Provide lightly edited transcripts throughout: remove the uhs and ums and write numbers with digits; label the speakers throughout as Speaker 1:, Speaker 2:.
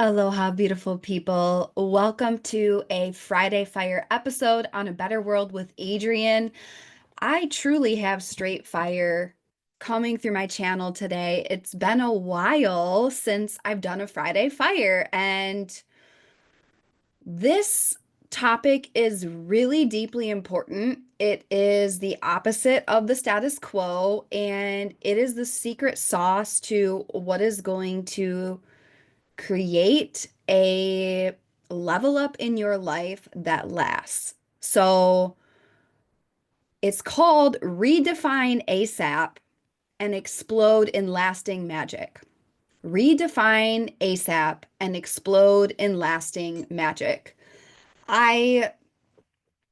Speaker 1: Aloha, beautiful people. Welcome to a Friday Fire episode on A Better World with Adrian. I truly have straight fire coming through my channel today. It's been a while since I've done a Friday Fire, and this topic is really deeply important. It is the opposite of the status quo, and it is the secret sauce to what is going to create a level up in your life that lasts. So it's called Redefine ASAP and Explode in Lasting Magic. Redefine ASAP and explode in lasting magic. I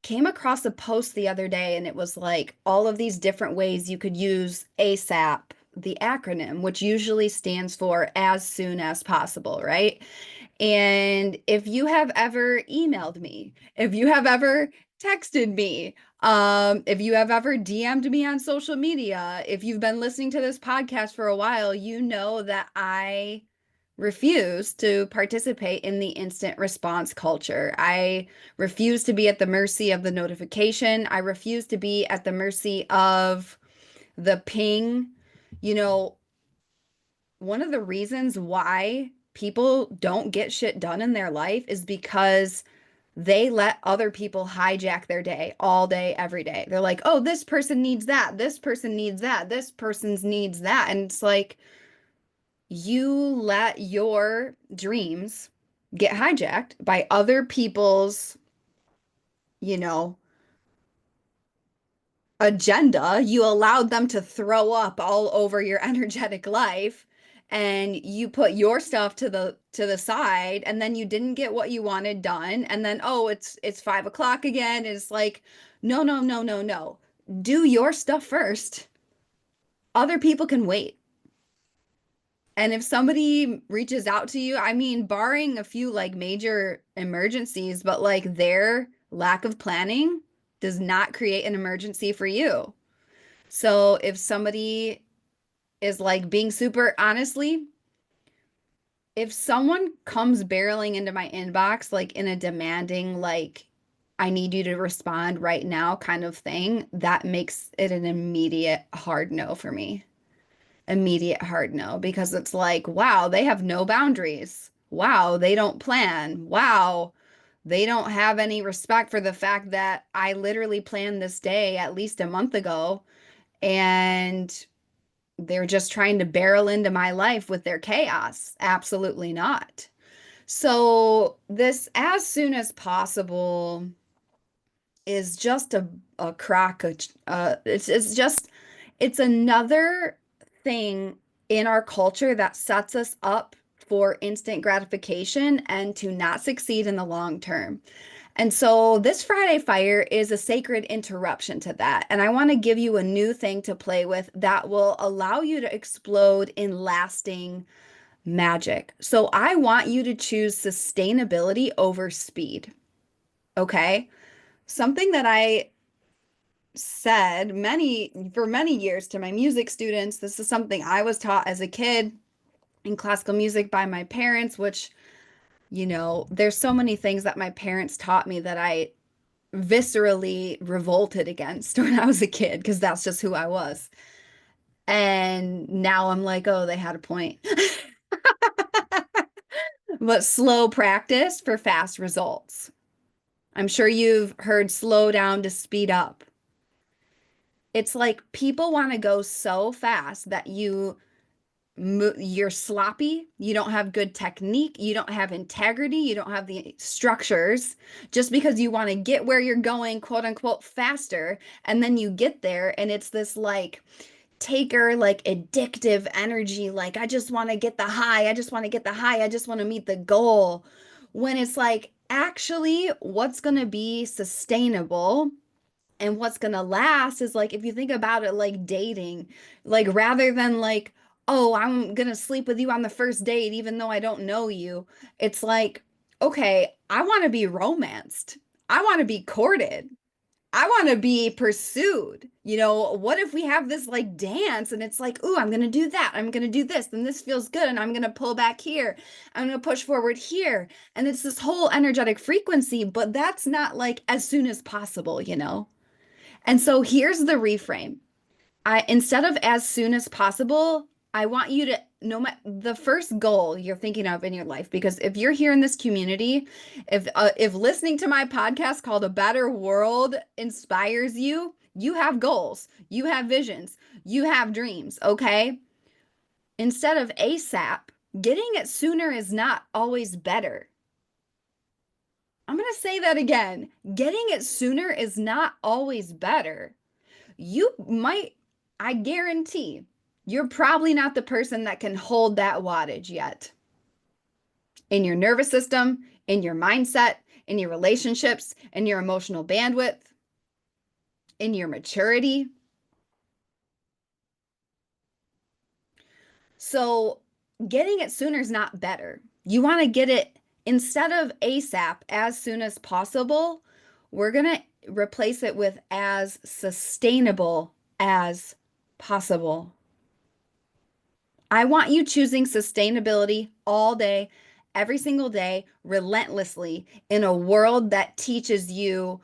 Speaker 1: came across a post the other day and it was like all of these different ways you could use ASAP, the acronym, which usually stands for as soon as possible, right? And if you have ever emailed me, if you have ever texted me, if you have ever DM'd me on social media, if you've been listening to this podcast for a while, you know that I refuse to participate in the instant response culture. I refuse to be at the mercy of the notification. I refuse to be at the mercy of the ping. You know, one of the reasons why people don't get shit done in their life is because they let other people hijack their day all day, every day. They're like, oh, this person needs that. This person needs that. This person's needs that. And it's like, you let your dreams get hijacked by other people's, you know, agenda. You allowed them to throw up all over your energetic life, and you put your stuff to the side, and then you didn't get what you wanted done, and then oh, it's 5 o'clock again. It's like, no, no, no, no, no. Do your stuff first. Other people can wait. And if somebody reaches out to you, I mean, barring a few like major emergencies, but like their lack of planning does not create an emergency for you. So if somebody is like being super honestly, if someone comes barreling into my inbox like in a demanding, like, I need you to respond right now kind of thing, that makes it an immediate hard no for me. Immediate hard no, because it's like, wow, they have no boundaries. Wow, they don't plan. Wow, they don't have any respect for the fact that I literally planned this day at least a month ago, and they're just trying to barrel into my life with their chaos. Absolutely not. So, this as soon as possible is just a crack. It's just, it's another thing in our culture that sets us up for instant gratification and to not succeed in the long term. And so this Friday Fire is a sacred interruption to that. And I want to give you a new thing to play with that will allow you to explode in lasting magic. So I want you to choose sustainability over speed. Okay. Something that I said for many years to my music students, this is something I was taught as a kid in classical music by my parents, which, there's so many things that my parents taught me that I viscerally revolted against when I was a kid because that's just who I was. And now I'm like, oh, they had a point. But slow practice for fast results. I'm sure you've heard slow down to speed up. It's like people want to go so fast that you're sloppy, you don't have good technique, you don't have integrity, you don't have the structures just because you want to get where you're going, quote unquote, faster. And then you get there and it's this like taker, like addictive energy. Like, I just want to get the high. I just want to get the high. I just want to meet the goal. When it's like, actually, what's going to be sustainable and what's gonna last is like, if you think about it like dating, like rather than like, oh, I'm gonna sleep with you on the first date, even though I don't know you, it's like, okay, I want to be romanced. I want to be courted. I want to be pursued. What if we have this like dance and it's like, ooh, I'm going to do that. I'm going to do this. And this feels good. And I'm going to pull back here. I'm going to push forward here. And it's this whole energetic frequency, but that's not like as soon as possible. And so here's the reframe. Instead of as soon as possible, I want you to know the first goal you're thinking of in your life. Because if you're here in this community, if listening to my podcast called A Better World inspires you, you have goals, you have visions, you have dreams, okay? Instead of ASAP, getting it sooner is not always better. I'm going to say that again. Getting it sooner is not always better. You might, I guarantee, you're probably not the person that can hold that wattage yet. In your nervous system, in your mindset, in your relationships, in your emotional bandwidth, in your maturity. So getting it sooner is not better. You want to get it instead of ASAP, as soon as possible. We're going to replace it with as sustainable as possible. I want you choosing sustainability all day, every single day, relentlessly in a world that teaches you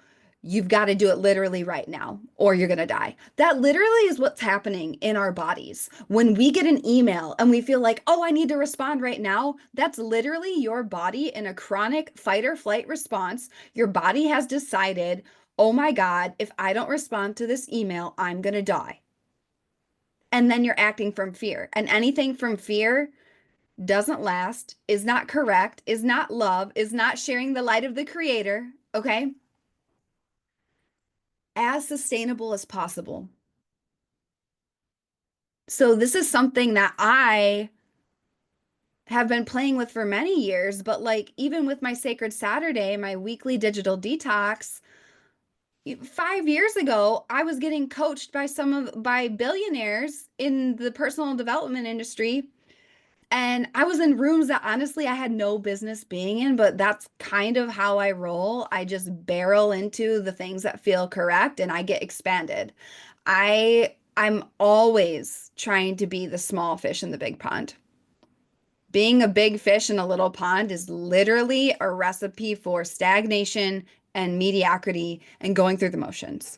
Speaker 1: you've got to do it literally right now or you're going to die. That literally is what's happening in our bodies. When we get an email and we feel like, oh, I need to respond right now, that's literally your body in a chronic fight or flight response. Your body has decided, oh my God, if I don't respond to this email, I'm going to die. And then you're acting from fear. And anything from fear doesn't last, is not correct, is not love, is not sharing the light of the creator, okay? As sustainable as possible. So this is something that I have been playing with for many years, but like even with my Sacred Saturday, my weekly digital detox, 5 years ago, I was getting coached by billionaires in the personal development industry. And I was in rooms that honestly I had no business being in, but that's kind of how I roll. I just barrel into the things that feel correct and I get expanded. I'm always trying to be the small fish in the big pond. Being a big fish in a little pond is literally a recipe for stagnation and mediocrity and going through the motions.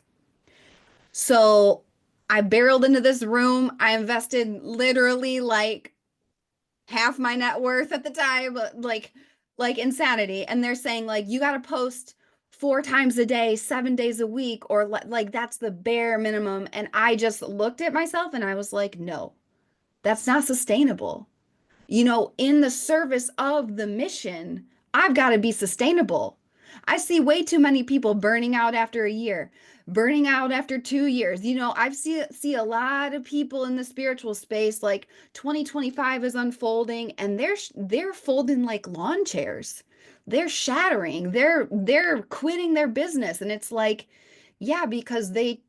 Speaker 1: So I barreled into this room. I invested literally like half my net worth at the time, like insanity. And they're saying like you got to post 4 times a day, 7 days a week, or like that's the bare minimum. And I just looked at myself and I was like, no, that's not sustainable. In the service of the mission, I've got to be sustainable. I see way too many people burning out after a year, burning out after 2 years. I've see a lot of people in the spiritual space like 2025 is unfolding and they're folding like lawn chairs. They're shattering. They're quitting their business and it's like, yeah, because they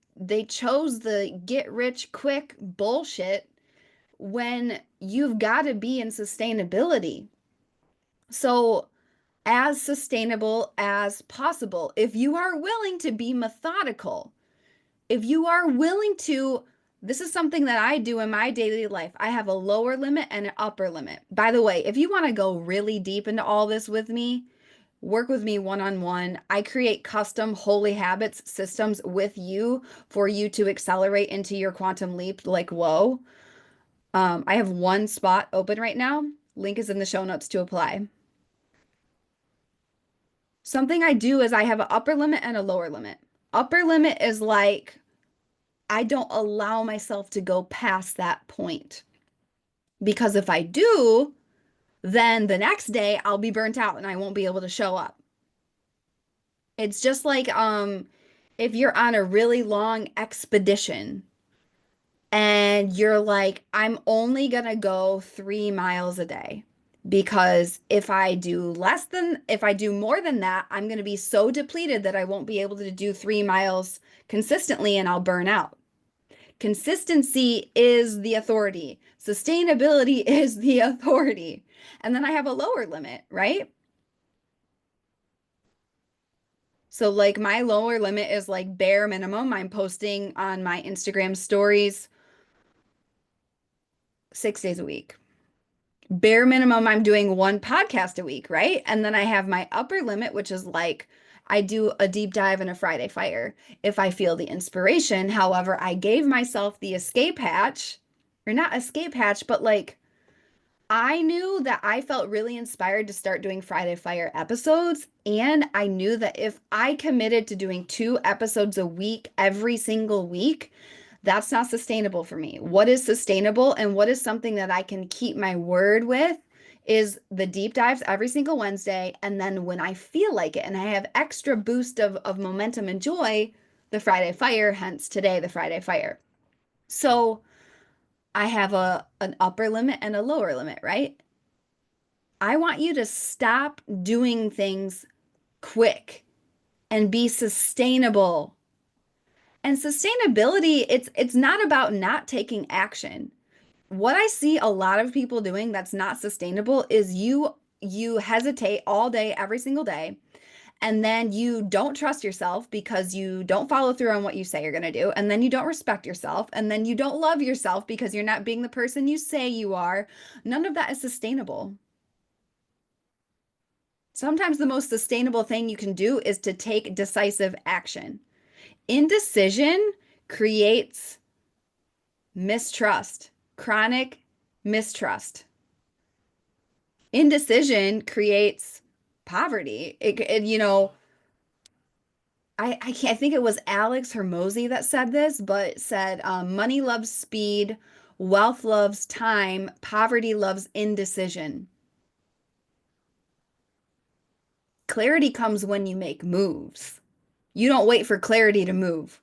Speaker 1: chose the get rich quick bullshit when you've got to be in sustainability. So, as sustainable as possible, if you are willing to be methodical, if you are willing to, this is something that I do in my daily life. I have a lower limit and an upper limit. By the way, if you want to go really deep into all this with me, work with me one-on-one. I create custom holy habits systems with you for you to accelerate into your quantum leap like whoa. I have one spot open right now. Link is in the show notes to apply. Something I do is I have an upper limit and a lower limit. Upper limit is like I don't allow myself to go past that point. Because if I do, then the next day I'll be burnt out and I won't be able to show up. It's just like if you're on a really long expedition and you're like, I'm only gonna go 3 miles a day because if I do more than that, I'm gonna be so depleted that I won't be able to do 3 miles consistently and I'll burn out. Consistency is the authority. Sustainability is the authority. And then I have a lower limit, right? So like my lower limit is like bare minimum. I'm posting on my Instagram stories 6 days a week. Bare minimum, I'm doing one podcast a week, right? And then I have my upper limit, which is like I do a deep dive and a Friday fire if I feel the inspiration. However, I gave myself the escape hatch, or not escape hatch, but like I knew that I felt really inspired to start doing Friday Fire episodes. And I knew that if I committed to doing 2 episodes a week every single week, that's not sustainable for me. What is sustainable and what is something that I can keep my word with is the deep dives every single Wednesday. And then when I feel like it and I have extra boost of momentum and joy, the Friday Fire, hence today, the Friday Fire. So I have an upper limit and a lower limit, right? I want you to stop doing things quick and be sustainable. And sustainability, it's not about not taking action. What I see a lot of people doing that's not sustainable is you hesitate all day every single day and then you don't trust yourself because you don't follow through on what you say you're going to do and then you don't respect yourself and then you don't love yourself because you're not being the person you say you are. None of that is sustainable. Sometimes the most sustainable thing you can do is to take decisive action. Indecision creates mistrust, chronic mistrust. Indecision creates poverty. I can't, I think it was Alex Hermosi that said this, but said money loves speed, wealth loves time, poverty loves indecision. Clarity comes when you make moves. You don't wait for clarity to move.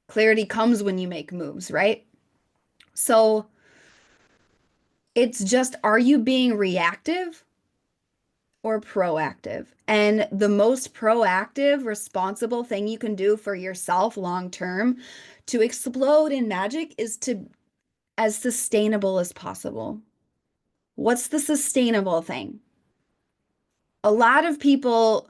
Speaker 1: Clarity comes when you make moves, right? So it's just, are you being reactive or proactive? And the most proactive, responsible thing you can do for yourself long term to explode in magic is to as sustainable as possible. What's the sustainable thing? A lot of people,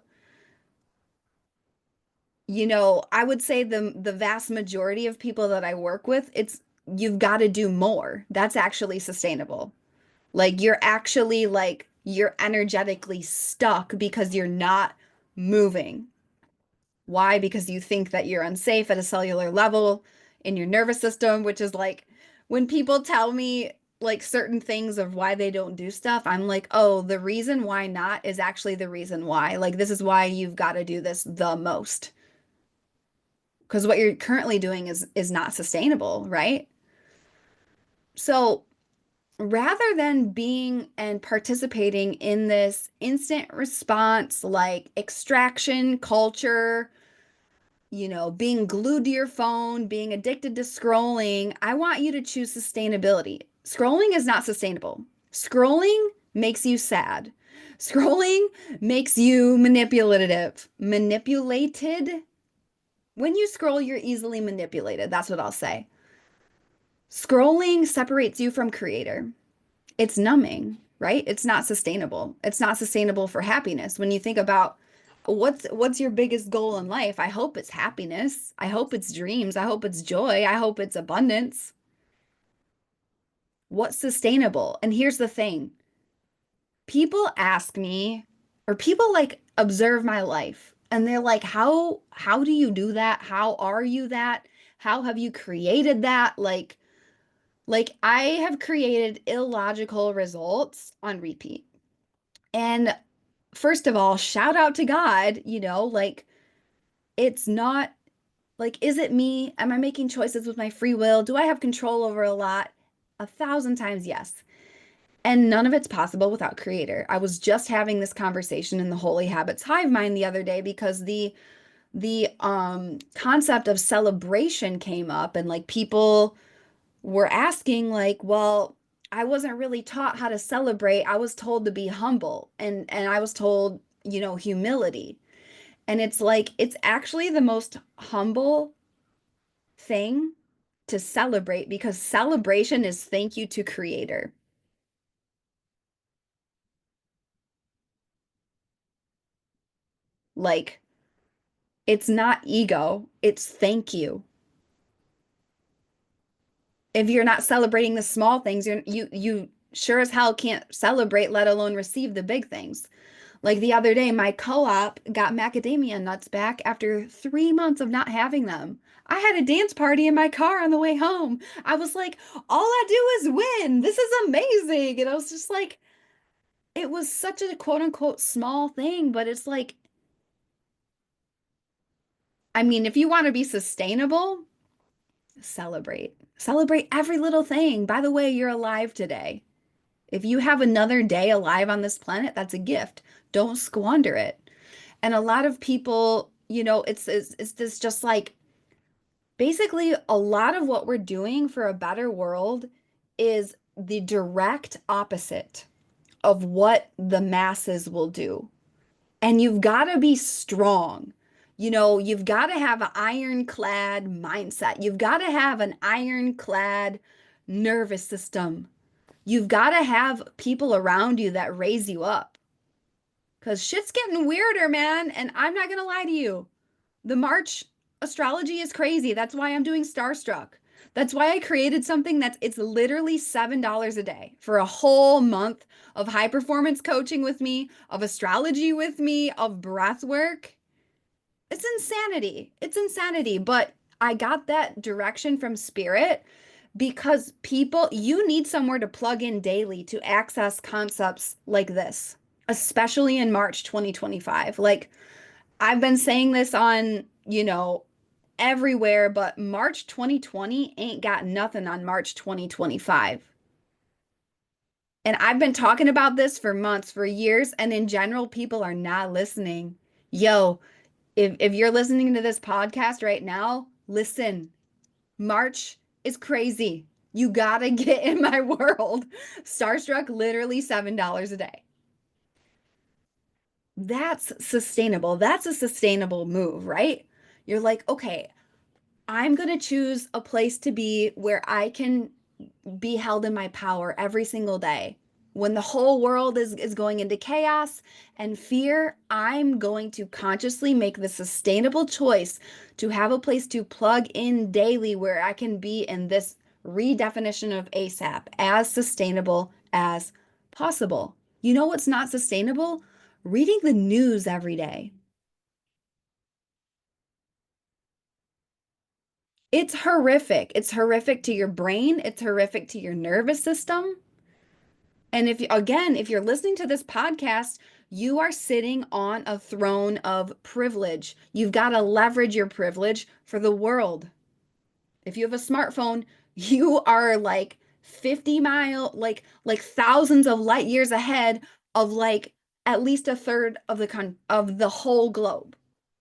Speaker 1: I would say the vast majority of people that I work with, it's you've got to do more. That's actually sustainable. Like you're energetically stuck because you're not moving. Why? Because you think that you're unsafe at a cellular level in your nervous system, which is like when people tell me like certain things of why they don't do stuff, I'm like, oh, the reason why not is actually the reason why. Like, this is why you've got to do this the most. Because what you're currently doing is not sustainable, right? So rather than being and participating in this instant response, like extraction culture, being glued to your phone, being addicted to scrolling, I want you to choose sustainability. Scrolling is not sustainable. Scrolling makes you sad. Scrolling makes you manipulative. Manipulated. When you scroll, you're easily manipulated. That's what I'll say. Scrolling separates you from creator. It's numbing, right? It's not sustainable. It's not sustainable for happiness. When you think about what's your biggest goal in life, I hope it's happiness. I hope it's dreams. I hope it's joy. I hope it's abundance. What's sustainable? And here's the thing. People ask me or people like observe my life and they're like, how do you do that? How are you that? How have you created that? Like I have created illogical results on repeat. And first of all, shout out to God, like it's not like, is it me? Am I making choices with my free will? Do I have control over a lot? 1,000 times yes. And none of it's possible without creator. I was just having this conversation in the Holy Habits Hive Mind the other day because the concept of celebration came up and like people were asking like, well, I wasn't really taught how to celebrate. I was told to be humble and I was told, humility. And it's like it's actually the most humble thing to celebrate because celebration is thank you to creator. Like It's not ego, it's thank you. If you're not celebrating the small things, you sure as hell can't celebrate, let alone receive the big things. Like the other day, my co-op got macadamia nuts back after 3 months of not having them. I had a dance party in my car on the way home. I was like, all I do is win. This is amazing. And I was just like, it was such a quote unquote small thing, but it's like, I mean, if you want to be sustainable, celebrate. Celebrate every little thing. By the way, you're alive today. If you have another day alive on this planet, that's a gift. Don't squander it. And a lot of people, it's this just like basically a lot of what we're doing for a better world is the direct opposite of what the masses will do. And you've got to be strong. You've got to have an ironclad mindset. You've got to have an ironclad nervous system. You've got to have people around you that raise you up. Because shit's getting weirder, man. And I'm not going to lie to you. The March astrology is crazy. That's why I'm doing Starstruck. That's why I created something it's literally $7 a day for a whole month of high performance coaching with me, of astrology with me, of breath work. It's insanity. It's insanity. But I got that direction from spirit because you need somewhere to plug in daily to access concepts like this, especially in March 2025. Like, I've been saying this on, everywhere, but March 2020 ain't got nothing on March 2025. And I've been talking about this for months, for years, and in general, people are not listening. Yo, if you're listening to this podcast right now, listen. March is crazy. You gotta get in my world. Starstruck, literally $7 a day. That's sustainable. That's a sustainable move, right? You're like, okay, I'm going to choose a place to be where I can be held in my power every single day. When the whole world is going into chaos and fear, I'm going to consciously make the sustainable choice to have a place to plug in daily where I can be in this redefinition of ASAP as sustainable as possible. You know what's not sustainable? Reading the news every day. It's horrific. It's horrific to your brain. It's horrific to your nervous system. And if you're listening to this podcast, you are sitting on a throne of privilege. You've got to leverage your privilege for the world. If you have a smartphone, you are like like thousands of light years ahead of like at least a third of the whole globe.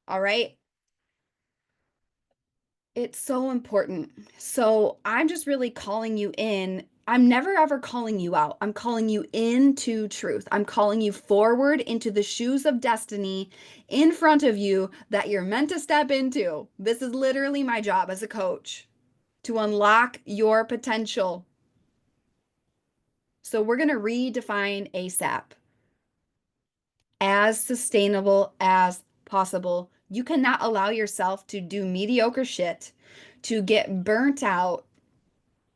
Speaker 1: All right? It's so important. So I'm just really calling you in. I'm never ever calling you out. I'm calling you into truth. I'm calling you forward into the shoes of destiny in front of you that you're meant to step into. This is literally my job as a coach to unlock your potential. So we're going to redefine ASAP as sustainable as possible. You cannot allow yourself to do mediocre shit, to get burnt out,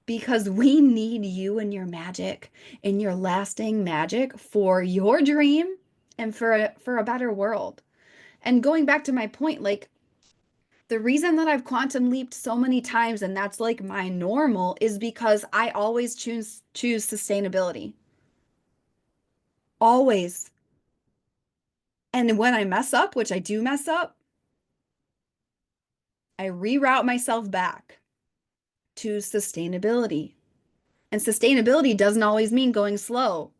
Speaker 1: because we need you and your magic and your lasting magic for your dream and for a better world. And going back to my point, like the reason that I've quantum leaped so many times and that's like my normal is because I always choose sustainability. Always. And when I mess up, which I do mess up, I reroute myself back to sustainability. And sustainability doesn't always mean going slow.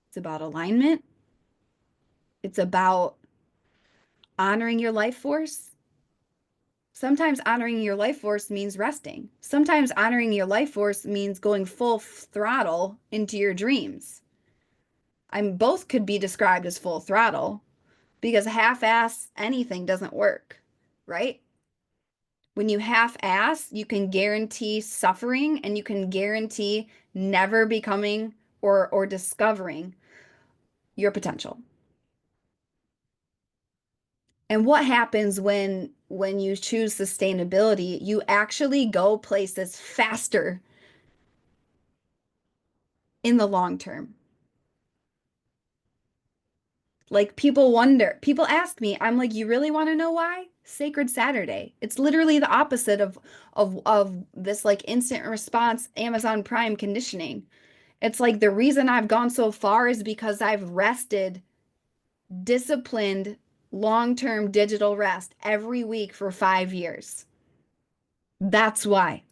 Speaker 1: It's about alignment. It's about honoring your life force. Sometimes honoring your life force means resting. Sometimes honoring your life force means going full throttle into your dreams. Both could be described as full throttle because half-ass anything doesn't work, right? When you half-ass, you can guarantee suffering and you can guarantee never becoming or discovering your potential. And what happens when you choose sustainability? You actually go places faster in the long term. Like people ask me, I'm like, you really want to know why? Sacred Saturday. It's literally the opposite of this like instant response Amazon Prime conditioning. It's like the reason I've gone so far is because I've rested, disciplined, long-term digital rest every week for 5 years. That's why.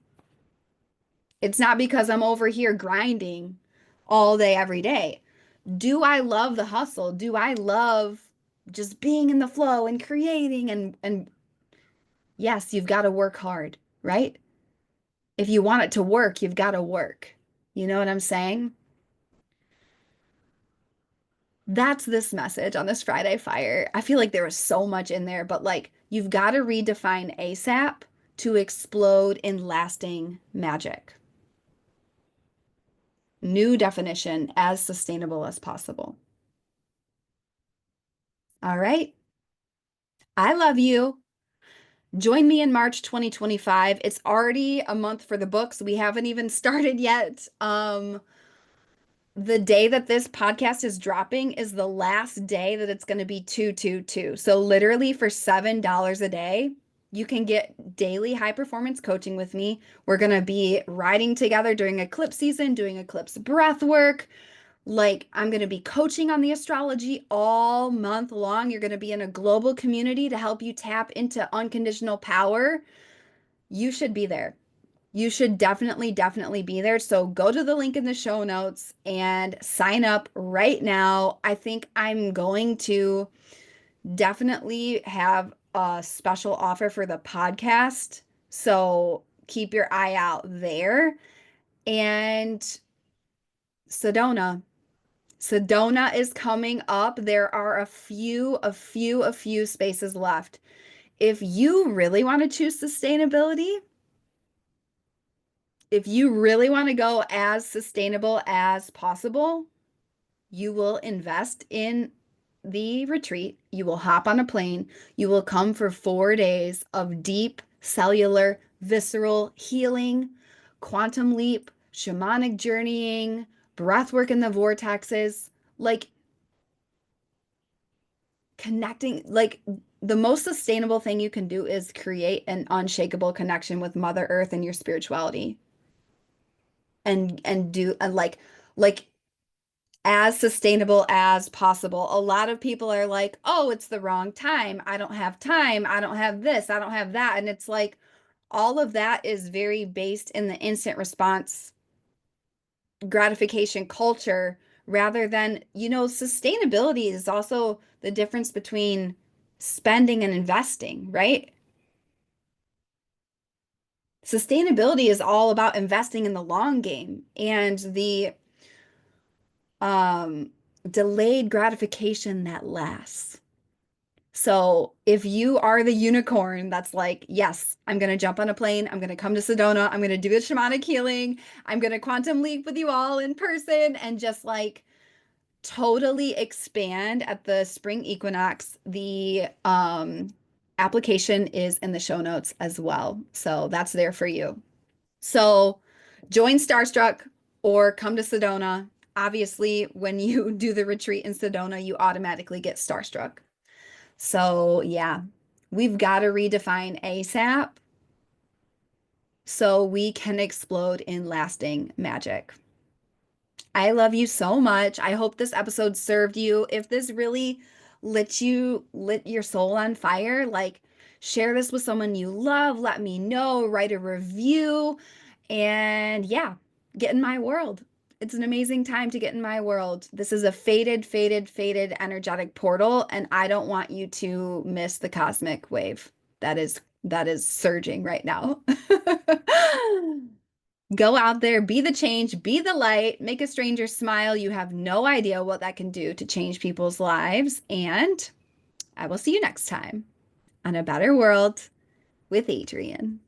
Speaker 1: It's not because I'm over here grinding all day, every day. Do I love the hustle? Do I love just being in the flow and creating and yes, you've got to work hard, right? If you want it to work, you've got to work. You know what I'm saying? That's this message on this Friday Fire. I feel like there was so much in there, but like you've got to redefine ASAP to explode in lasting magic. New definition as sustainable as possible. All right. I love you. Join me in March 2025. It's already a month for the books. We haven't even started yet. The day that this podcast is dropping is the last day that it's going to be 222. So literally for $7 a day, you can get daily high performance coaching with me. We're going to be riding together during eclipse season, doing eclipse breath work. Like, I'm going to be coaching on the astrology all month long. You're going to be in a global community to help you tap into unconditional power. You should be there. You should definitely, definitely be there. So go to the link in the show notes and sign up right now. I think I'm going to definitely have a special offer for the podcast. So keep your eye out there. And Sedona. Sedona is coming up. There are a few spaces left. If you really want to choose sustainability, if you really want to go as sustainable as possible, you will invest in the retreat. You will hop on a plane. You will come for 4 days of deep cellular, visceral healing, quantum leap, shamanic journeying, breath work in the vortexes, like connecting. Like the most sustainable thing you can do is create an unshakable connection with Mother Earth and your spirituality and do and like as sustainable as possible. A lot of people are like, "Oh, it's the wrong time. I don't have time. I don't have this. I don't have that." And it's like all of that is very based in the instant response gratification culture rather than, sustainability is also the difference between spending and investing, right? Sustainability is all about investing in the long game and the um, delayed gratification that lasts. So if you are the unicorn that's like, yes, I'm going to jump on a plane, I'm going to come to Sedona, I'm going to do a shamanic healing, I'm going to quantum leap with you all in person and just like totally expand at the spring equinox, the application is in the show notes as well. So that's there for you. So join Starstruck or come to Sedona. Obviously, when you do the retreat in Sedona, you automatically get Starstruck. So, yeah, we've got to redefine ASAP so we can explode in lasting magic. I love you so much. I hope this episode served you. If this really lit your soul on fire, like share this with someone you love, let me know, write a review, and yeah, get in my world. It's an amazing time to get in my world. This is a faded energetic portal, and I don't want you to miss the cosmic wave that is surging right now. Go out there, be the change, be the light, make a stranger smile. You have no idea what that can do to change people's lives. And I will see you next time on A Better World with Adrienne.